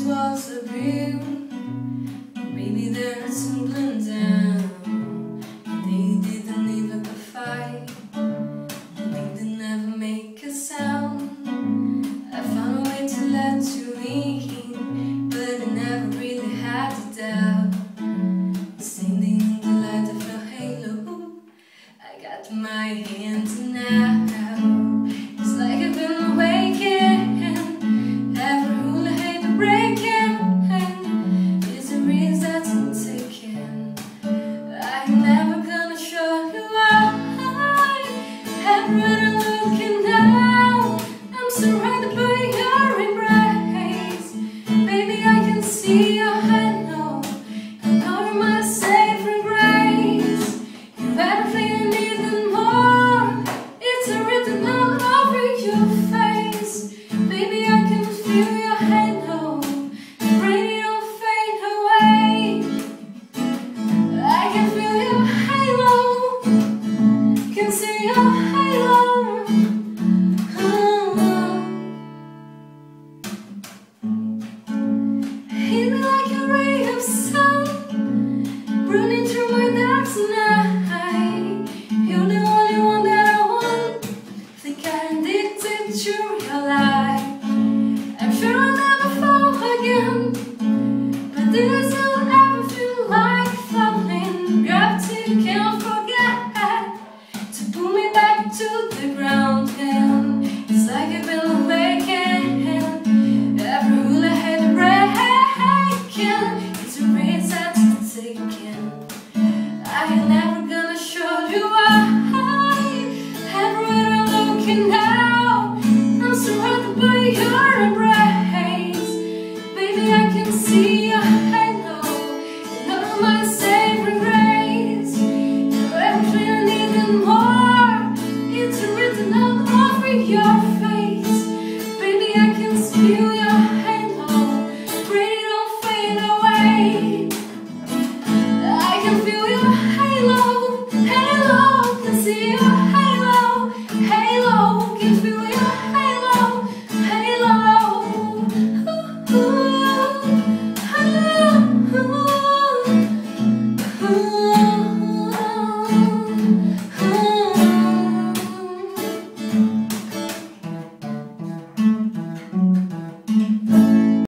walls are real. Maybe they're tumbling down. They didn't even fight. They didn't ever make a sound. I found a way to let you in, but I never really had to doubt. Standing in the light of your halo, I got my hands now. It's like I've been awakened. Every rule I hate to break is a risk that's taken. I'm never gonna show you why. Everybody looking down. I'm surrounded by your embrace. Baby, I can see your halo. I know you're my saving grace. You've everything I need and more. It's written all over your face. Baby, I can feel your halo. The radio fade away. I can feel your halo. Can see your halo. Hit me like a ray of sun, running through my dark night. You're the only one that I want. Think I'm addicted to your light. I'm sure I'll never fall again, but this